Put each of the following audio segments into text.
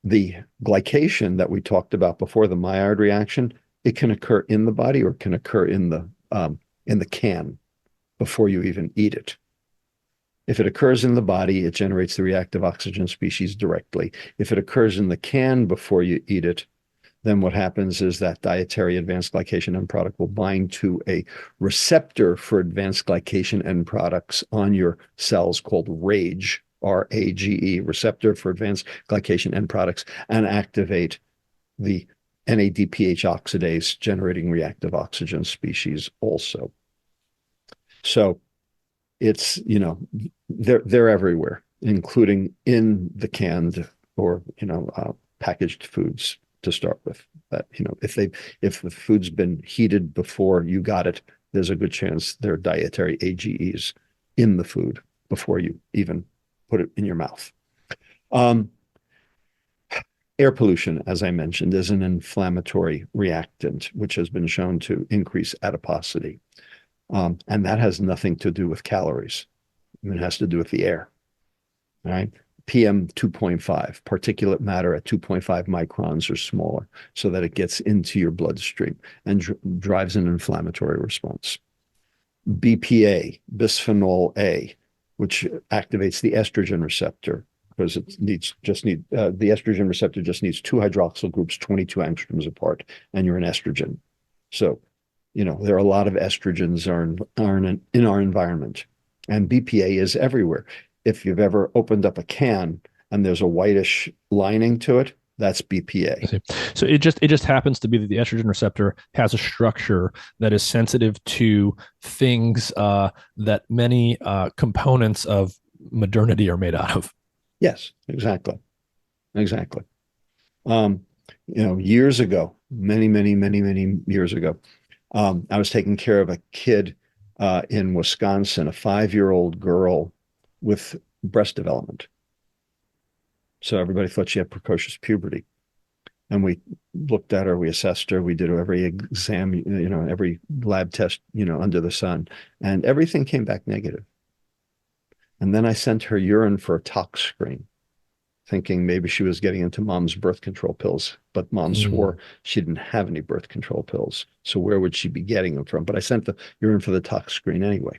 the glycation that we talked about before, the Maillard reaction, it can occur in the body or it can occur in the can before you even eat it. If it occurs in the body, it generates the reactive oxygen species directly. If it occurs in the can before you eat it, then what happens is that dietary advanced glycation end product will bind to a receptor for advanced glycation end products on your cells called RAGE, RAGE, receptor for advanced glycation end products, and activate the NADPH oxidase generating reactive oxygen species also. So it's, they're everywhere, including in the canned or, packaged foods to start with. That, if the food's been heated before you got it, there's a good chance there are dietary AGEs in the food before you even put it in your mouth. Air pollution, as I mentioned, is an inflammatory reactant, which has been shown to increase adiposity. And that has nothing to do with calories. It has to do with the air. All right. PM 2.5, particulate matter at 2.5 microns or smaller, so that it gets into your bloodstream and drives an inflammatory response. BPA, bisphenol A, which activates the estrogen receptor, because the estrogen receptor just needs two hydroxyl groups 22 angstroms apart, and you're an estrogen. So, there are a lot of estrogens are in our environment, and BPA is everywhere. If you've ever opened up a can and there's a whitish lining to it, that's BPA. So it just happens to be that the estrogen receptor has a structure that is sensitive to things that many components of modernity are made out of. Yes, exactly. Years ago, many years ago, I was taking care of a kid in Wisconsin, a 5-year-old girl with breast development. So everybody thought she had precocious puberty. And we looked at her, we assessed her, we did every exam, every lab test, under the sun, and everything came back negative. And then I sent her urine for a tox screen, thinking maybe she was getting into mom's birth control pills, but mom swore she didn't have any birth control pills. So where would she be getting them from? But I sent the urine for the tox screen anyway.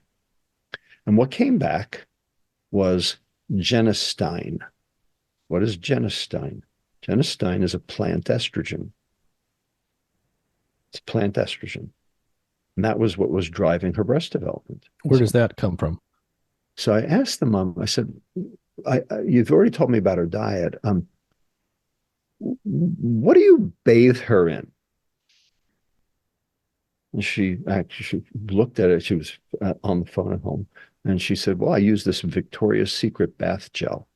And what came back was genistein. What is genistein? Genistein is a plant estrogen. It's a plant estrogen. And that was what was driving her breast development. Where does that come from? So I asked the mom, I said, you've already told me about her diet. What do you bathe her in? And she looked at it. She was on the phone at home. And she said, well, I use this Victoria's Secret bath gel.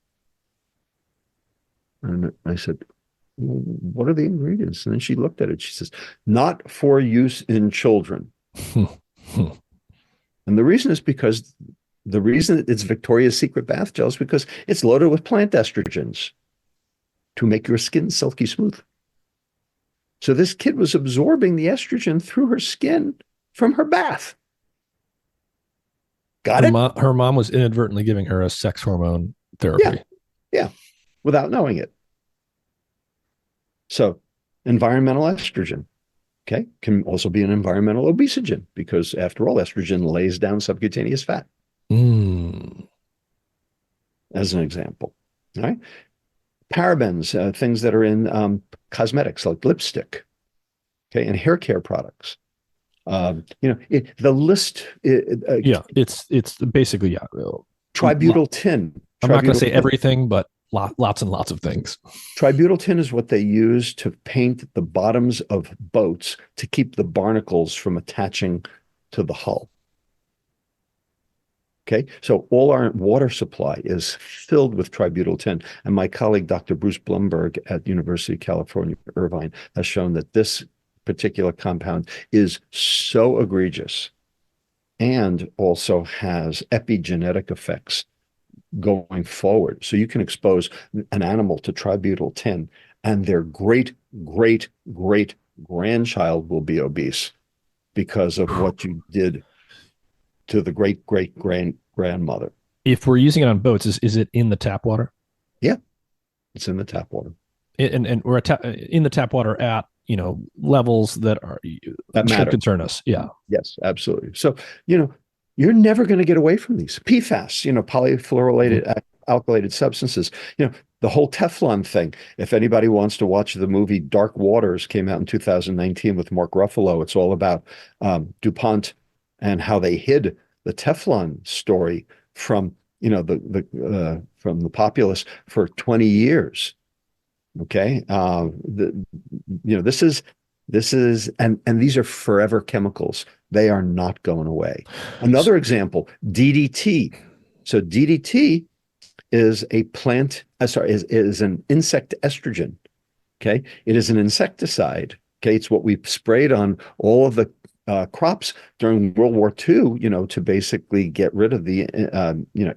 And I said, what are the ingredients? And then she looked at it. She says, not for use in children. And the reason is because the reason it's Victoria's Secret bath gel is because it's loaded with plant estrogens to make your skin silky smooth. So this kid was absorbing the estrogen through her skin from her bath. Got it? Her mom was inadvertently giving her a sex hormone therapy. Yeah, without knowing it. So environmental estrogen, okay, can also be an environmental obesogen, because after all, estrogen lays down subcutaneous fat. As an example. All right. Parabens, things that are in cosmetics like lipstick, okay, and hair care products. The list. It's basically Tributyl tin. I'm not going to say everything, but lots and lots of things. Tributyl tin is what they use to paint the bottoms of boats to keep the barnacles from attaching to the hull. Okay, so all our water supply is filled with tributyl tin. And my colleague, Dr. Bruce Blumberg at University of California, Irvine, has shown that this particular compound is so egregious and also has epigenetic effects going forward. So you can expose an animal to tributyl tin and their great grandchild will be obese because of what you did to the great grandmother. If we're using it on boats, is it in the tap water? Yeah, it's in the tap water. and we're in the tap water at levels that that should matter. concern us. Yeah. Yes, absolutely. So, you know, you're never going to get away from these PFAS, Mhm. polyfluorolated alkylated substances. The whole Teflon thing. If anybody wants to watch the movie Dark Waters, came out in 2019 with Mark Ruffalo. It's all about DuPont and how they hid the Teflon story from, from the populace for 20 years. Okay. And these are forever chemicals. They are not going away. Another example, DDT. So DDT is a plant, sorry, is an insect estrogen. Okay. It is an insecticide. Okay. It's what we sprayed on all of the crops during World War II, to basically get rid of the,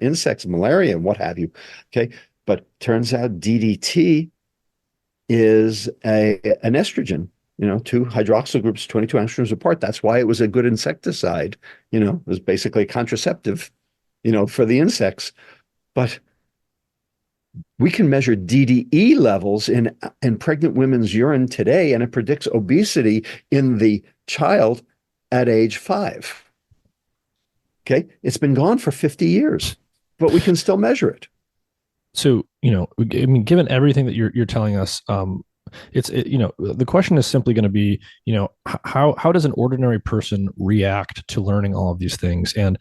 insects, malaria, and what have you. Okay. But turns out DDT is an estrogen, two hydroxyl groups, 22 estrogens apart. That's why it was a good insecticide. It was basically a contraceptive, for the insects. But we can measure DDE levels in pregnant women's urine today, and it predicts obesity in the child at age 5. Okay. It's been gone for 50 years, but we can still measure it. So, I mean, given everything that you're telling us, the question is simply going to be, how does an ordinary person react to learning all of these things? And,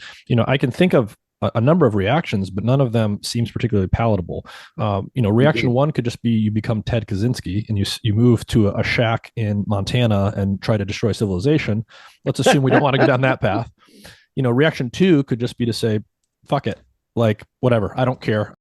I can think of a number of reactions, but none of them seems particularly palatable. Reaction Indeed. one could just be you become Ted Kaczynski and you move to a shack in Montana and try to destroy civilization. Let's assume we don't want to go down that path. Reaction two could just be to say, fuck it, like whatever, I don't care.